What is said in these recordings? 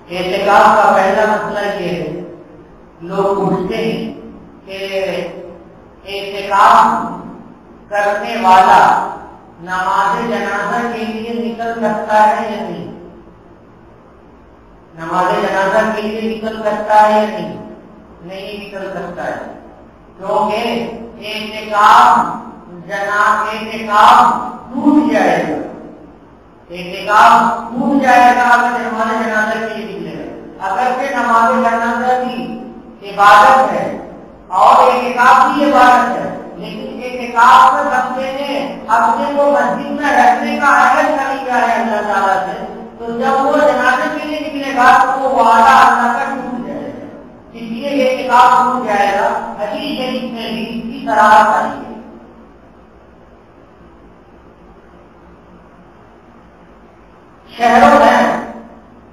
اعتکاف کا پہلا مسئلہ یہ ہے، لوگ پوچھتے ہیں کہ اعتکاف کرنے والا نماز جنازہ کے لیے نکل سکتا ہے یا نہیں؟ نماز جنازہ کے لیے نکل سکتا ہے یا نہیں؟ نہیں نکل سکتا ہے، کیونکہ اعتکاف ٹوٹ جائے گا، اعتکاف ٹوٹ جائے گا اگر نماز جنازہ کے لیے نکلے گا۔ اگر کہ نماز جنازہ کی عبادت ہے اور اعتکاف کی عبادت ہے، لیکن اعتکاف میں بندے نے اپنے کو مسجد میں رکھنے کا عہد کر لیا ہے اللہ تعالیٰ سے، تو جب وہ جنازے کے لیے نکلے گا تو وہ وعدہ اللہ کا ٹوٹ جائے گا، اس لیے اعتکاف ٹوٹ جائے گا۔ حدیث شریف میں بھی اس کی صراحت آئی ہے۔ شہروں میں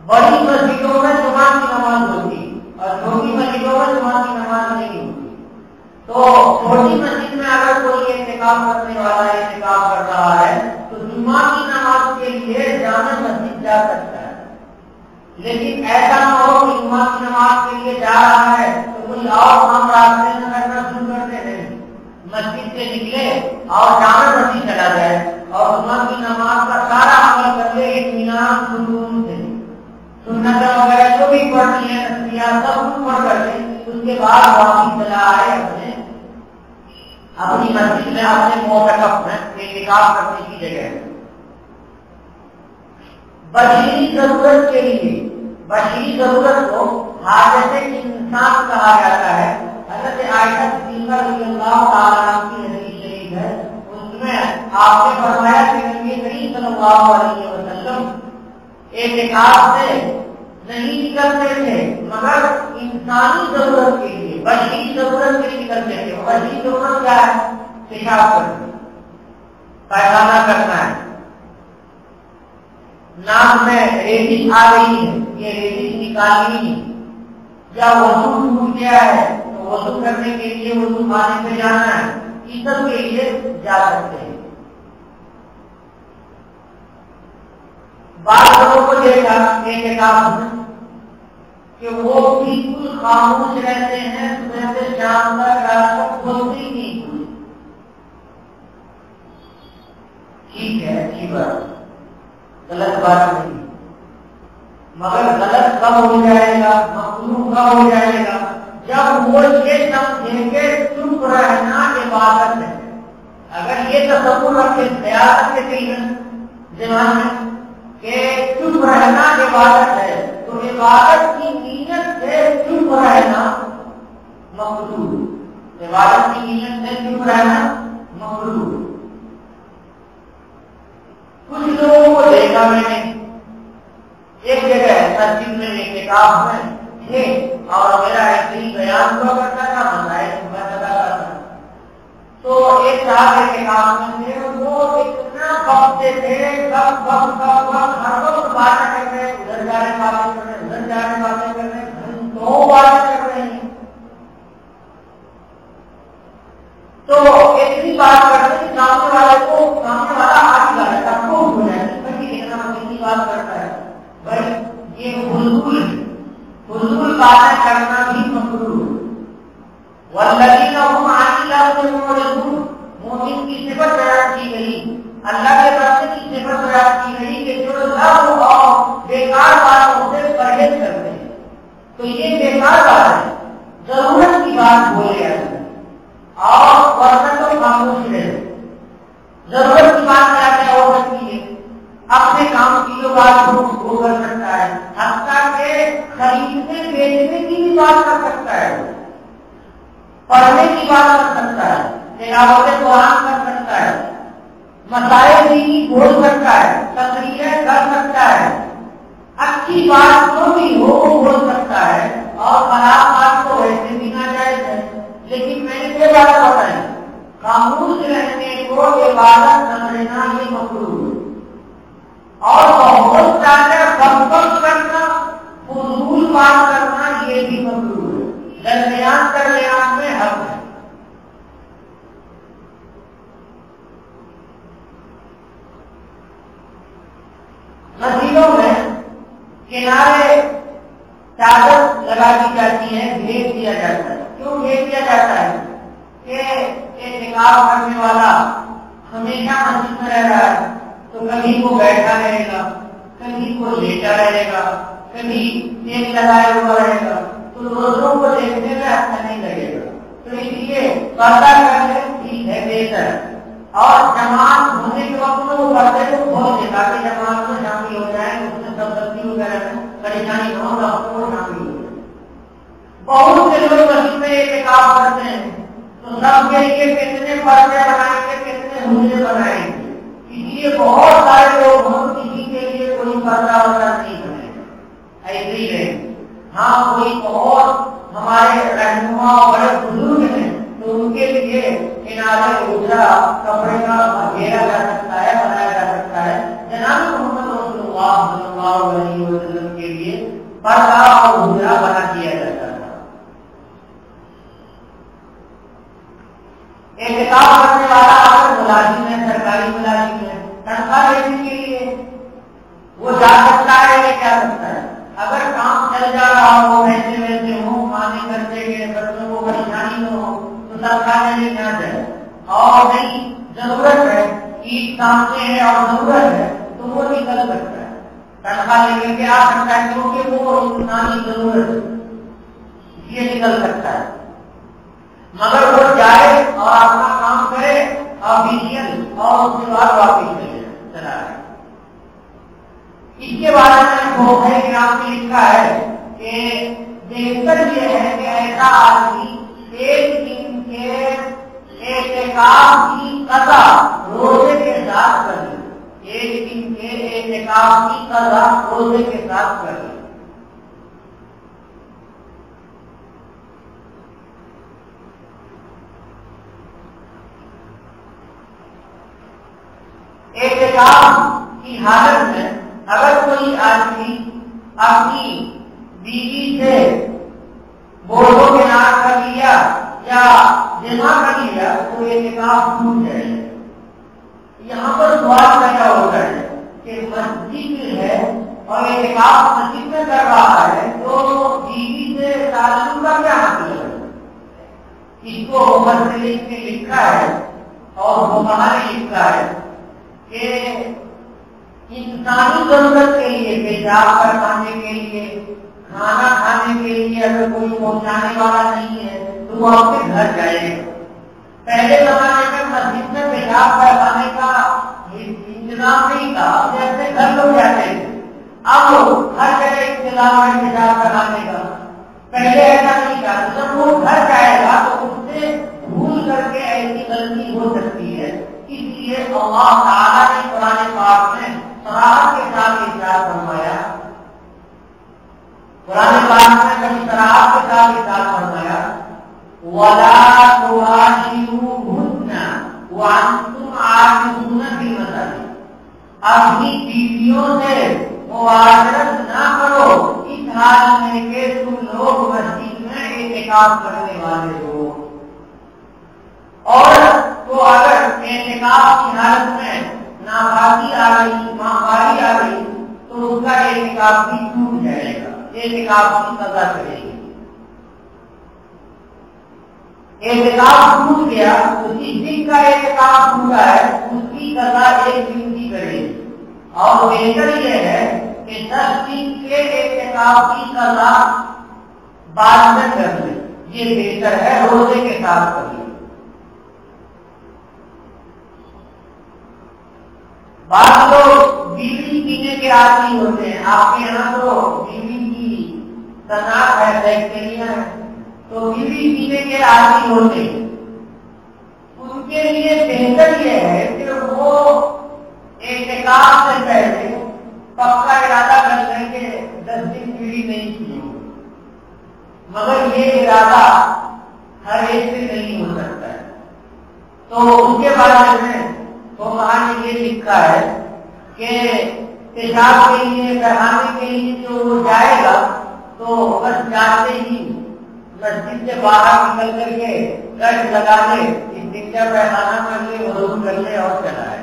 بڑی مسجدوں میں جمعہ کی نماز ہوتی اور چھوٹی مسجدوں میں جمعہ کی نماز نہیں ہوتی، تو چھوٹی مسجد میں اگر کوئی اعتکاف کرنے والا اعتکاف کر رہا ہے تو جمعہ کی نماز کے لیے جامع مسجد جا سکتا ہے، لیکن ایسا نہ ہو کہ جمعہ کی نماز کے لیے جا رہا ہے تو کوئی اور کام راستے میں کرنا شروع کر دے رہے، مسجد سے نکلے اور جامع مسجد چلا جائے اور جمعہ کی نماز کا سارا عمل کر لے اطمینان سکون سے، سنت وغیرہ جو بھی پڑھنی ہے تسبیحات سب کچھ پڑھ کر لے، اس کے بعد واپس چلا آئے اپنی مسجد میں اپنے معتکف میں اعتکاف کرنے کی جگہ۔ بشری ضرورت کے لیے، بشری ضرورت کو حاجت انسان کہا جاتا ہے۔ حضرت عائشہ صدیقہ رضی اللہ تعالیٰ عنہ کی حدیث شریف ہے، اس میں آپ نے فرمایا کہ نبی کریم صلی اللہ علیہ وسلم اعتکاف سے نہیں نکلتے تھے مگر انسانی ضرورت کے لیے، بشری ضرورت کے لیے نکلتے تھے۔ بشری ضرورت کیا ہے؟ پیشاب کرنا، پیخانہ کرنا ہے، ناک میں ریزش آ رہی ہے، یہ ریزش نکالنی ہے، یا وضو ٹوٹ گیا ہے تو وضو کرنے کے لیے وضو خانے پہ جانا ہے، اس سب کے لیے جا سکتے ہیں۔ بعض لوگوں کو دیکھا اعتکاف میں کہ وہ بالکل خاموش رہتے ہیں، صبح سے شام تک رات تک بولتے ہی نہیں۔ ٹھیک ہے، اچھی بات، غلط بات نہیں، مگر غلط کب ہو جائے گا، مخلوق کب ہو جائے گا؟ جب وہ یہ سمجھیں گے چپ رہنا عبادت ہے۔ اگر یہ تصور رکھے، خیال رکھے دماغ میں کہ چپ رہنا عبادت ہے، تو عبادت کی نیت سے چپ رہنا مقصود، عبادت کی نیت سے چپ رہنا مقصود۔ کچھ لوگوں کو دیکھا میں نے ایک جگہ مسجد میں اعتکاف میں تھے اور میرا ایسے ہی بیان ہوا کرتا تھا، مسائل میں بتاتا تھا، تو ایک صاحب اعتکاف میں تھے، وہ اتنا بکتے تھے، ہر وقت باتیں کر رہے، ادھر جانے باتیں کر رہے، ادھر جانے باتیں کر رہے، گھنٹوں باتیں کر رہے ہیں، تو اتنی بات کرتے کہ سامنے والا آج لگتا ہے خوش ہو جائے اتنی بات کرتا ہے۔ بھائی یہ فضول باتیں کرنا بھی مکروہ ہے۔ والذین هم عن اللغو معرضون، مومن کی صفت بیان کی گئی، اللہ کے بندے کی صفت بیان کی گئی کہ جو لغو اور بیکار باتوں سے پرہیز کرتے ہیں، تو یہ بیکار بات ہے، ضرورت کی بات بولے جاتی ہے اور ورنہ تو خاموش رہے۔ ضرورت کی بات کیا کیا ہو سکتی ہے؟ اپنے کام کی جو بات وہ کر سکتا ہے، حتیٰ کہ خریدنے بیچنے کی بھی بات کر سکتا ہے، پڑھنے کی بات کر سکتا ہے، تلاوت قرآن کر سکتا ہے، مسائل دینی بول سکتا ہے، تقریریں کر سکتا ہے، اچھی بات جو بھی ہو وہ بول سکتا ہے، اور خراب بات تو ویسے بھی ناجائز ہے۔ لیکن میں نے یہ بات بتائی، خاموش رہنے کو عبادت سمجھنا یہ مکروہ ہے، اور بہت زیادہ بک کرنا، فضول بات کرنا یہ بھی مکروہ ہے۔ درمیان میں حق ہے۔ مسجدوں میں کنارے چادر لگا دی جاتی ہے، بھیج دیا جاتا ہے. کیوں بھیج دیا جاتا ہے؟ کہ اعتکاف کرنے والا ہمیشہ مسجد میں رہ رہا ہے تو کبھی وہ بیٹھا رہے گا، کبھی وہ لیٹا رہے گا، کبھی تیل لگائے ہوا رہے گا، تو دوسروں کو دیکھنے میں اچھا نہیں لگے گا. تو اس لیے پردہ کرنے ٹھیک ہے، بہتر ہے. اور جماعت ہونے کے وقت میں وہ پردے کو کھول دے تاکہ جماعت میں شامل ہو جائیں، اس میں سب غلطی وغیرہ میں پریشانی نہ ہو، رفتوں کو شامل ہو جائے. بہت سے لوگ مسجد میں اعتکاف کرتے ہیں تو سب کے لیے کتنے پردے بنائیں گے، کتنے حجرے بنائیں گے. اس لیے بہت سارے لوگ ہم کسی کے لیے کوئی پردہ وغیرہ نہیں بنے گا، ایسے ہی رہے. ہاں کوئی بہت ہمارے رہنما اور بڑے بزرگ ہیں تو ان کے لیے کنارے حجرا کپڑے کا گھیرا جا سکتا ہے، بنایا جا سکتا ہے. جناب محمد رسول اللہ صلی اللہ علیہ وسلم کے لیے پردہ اور حجرا بنا دیا جاتا ہے. اعتکاف کرنے والا اگر ملازم ہے، سرکاری ملازم ہے، تنخواہ لینے کے لیے وہ جا سکتا ہے یا کیا سکتا ہے؟ اگر کام چل جا رہا ہو، ویسے ویسے ہو، کھانے کرتے گئے بچوں کو پریشانی نہ ہو تو تنخواہ لینے نہ جائے. اور نہیں ضرورت ہے، عید سامنے ہے اور ضرورت ہے تو وہ نکل سکتا ہے، تنخواہ لے کے آ سکتا ہے کیونکہ وہ انسانی ضرورت ہے، یہ نکل سکتا ہے. مگر وہ جائے اور اپنا کام کرے آفیشیل اور اس کے بعد واپس چلا جائے. اس کے بارے میں بہت کرام نے لکھا ہے کہ بہتر یہ ہے کہ ایسا آدمی ایک دن کے اعتکاف کی قضا روزے کے ساتھ کر لے، ایک دن کے اعتکاف کی قضا روزے کے ساتھ کر لے. اعتکاف کی حالت میں اگر کوئی آدمی اپنی بیوی سے بوڑھو کنار کر لیا یا جمع کر لیا تو اعتکاف ٹوٹ جائے. یہاں پر سوال پیدا ہوتا ہے کہ مسجد ہے اور اعتکاف مسجد میں کر رہا ہے تو بیوی سے تعلق کا کیا مطلب ہے؟ اس کو مفسرین نے لکھا ہے اور فقہاء نے لکھا ہے کہ انسانی ضرورت کے لیے، پیشاب کروانے کے لیے، کھانا کھانے کے لیے اگر کوئی پہنچانے والا نہیں ہے تو وہ اپنے گھر جائے گا. پہلے زمانے میں مسجد میں پیشاب کروانے کا انتظام نہیں تھا، اپنے گھر لوگ جاتے تھے. اب ہر جگہ انتظام ہے پیشاب کروانے کا. پہلے ایسا نہیں تھا. جب وہ گھر جائے گا تو اس سے بھول کر کے ایسی غلطی ہو سکتی ہے. اس لیے اللہ تعالیٰ نے قرآن پاک میں صراحت کے ساتھ ارشاد فرمایا، قرآن پاک میں کبھی صراحت کے ساتھ ارشاد فرمایا وَلَا تُبَاشِرُوهُنَّ وَأَنْتُمْ عَاكِفُونَ فِي الْمَسَاجِدِ. اپنی بیویوں سے معاشرت نہ کرو اس حال میں کہ تم لوگ مسجد میں اعتکاف کرنے والے ہو. اور تو اگر اعتکاف کی حالت میں ناپاکی آ گئی، ماہواری آ گئی تو اس کا اعتکاف بھی ٹوٹ جائے گا، اعتکاف کی قضا کرے گی. اعتکاف ٹوٹ گیا تو جس دن کا اعتکاف ٹوٹا ہے اس کی قضا ایک دن کی کرے گی. اور بہتر یہ ہے کہ 10 دن کے اعتکاف کی قضا بعد میں کر لے، یہ بہتر ہے روزے کے ساتھ کر لے. بعض لوگ بیوی پینے کے عادی ہوتے ہیں، آپ کے یہاں تو بیوی کی صنعت ہے، فیکٹریاں ہیں تو بیوی پینے کے عادی ہوتے ہیں. ان کے لیے بہتر یہ ہے کہ وہ اعتکاف سے پہلے پکا ارادہ کر لیں کہ 10 دن بیوی نہیں پی. مگر یہ ارادہ ہر ایک سے نہیں ہو سکتا ہے تو اس کے بارے میں فقہاء نے یہ لکھا ہے کہ پیشاب کے لیے، بہانے کے لیے جو وہ جائے گا تو بس جاتے ہی مسجد سے باہر نکل کر کے گشت لگا لے، اس دن کا بہانا کر لے، وضو کر لے اور چلا ہے.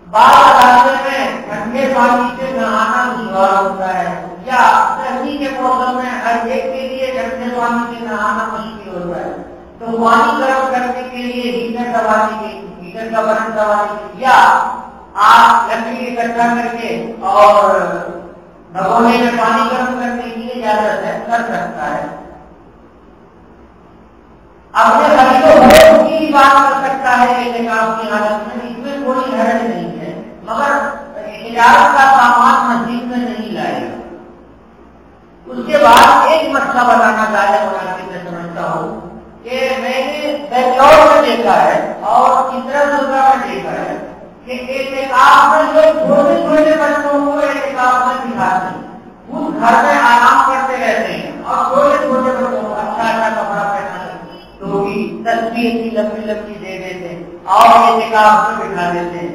بعض علاقے میں ٹھنڈے پانی سے نہانا دشوار ہوتا ہے، یا سردی کے موسم میں ہر ایک کے لیے ٹھنڈے پانی سے نہانا مشکل ہوتا ہے، تو پانی گرم کرنے کے لیے ہیٹر کا برن دبانے کے یا آپ لکڑی اکٹھا کر کے اور بھگونے میں پانی گرم کرنے کے لیے اجازت کر سکتا ہے۔ اپنے خریدوں کی بات کر سکتا ہے اعتکاف کی حالت میں، اس میں کوئی حرج نہیں ہے، مگر اجازت کا سامان مسجد میں نہیں لائے گا۔ اس کے بعد ایک مسئلہ بتانا چاہے مناسب میں سمجھتا ہوں کہ میں نے بنگلور میں دیکھا ہے اور چترادرگا میں دیکھا ہے کہ اعتکاف میں لوگ چھوٹے چھوٹے بچوں کو اعتکاف میں دکھاتے ہیں، وہ گھر میں آرام کرتے رہتے ہیں اور چھوٹے چھوٹے بچوں کو اچھا کپڑا پہنا تصویر کی لمبی لمبی دے دیتے اور اعتکاف میں بٹھا دیتے،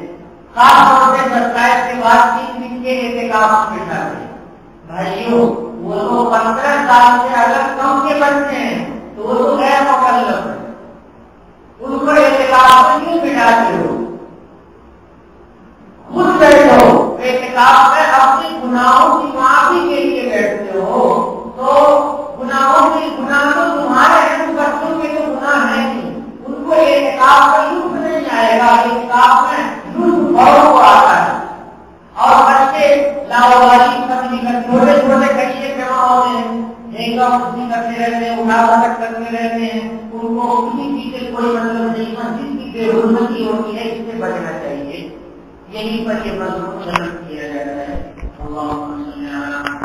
خاص طور سے 27 کے بعد 3 دن کے اعتکاف میں بٹھاتے۔ بھائیوں وہ تو 15 سال سے اگر کم کے بچے ہیں تو وہ تو غیر مکلف ہے، ان کو اعتکاف میں کیوں بٹھاتے ہو؟ خود بیٹھو اعتکاف میں، اپنی گناہوں کی معافی کے لیے بیٹھتے ہو تو گناہوں تو تمہارے ہیں، بچوں کے تو گناہ ہے نہیں، ان کو اعتکاف کا لطف نہیں آئے گا، اعتکاف میں لطف اور کو آتا ہے۔ اور بچے لاوالی چھوٹے چھوٹے کشیے جمع ہوتے ہیں، جھینگا مستی کرتے رہتے ہیں، اٹھا بھٹک کرتے رہتے ہیں، ان کو کسی چیز سے کوئی مطلب نہیں، مسجد کی بے حرمتی ہوتی ہے، اس سے بچنا چاہیے۔ یہی پر یہ مضمون بیان کیا جاتا ہے۔ اللہم صل علی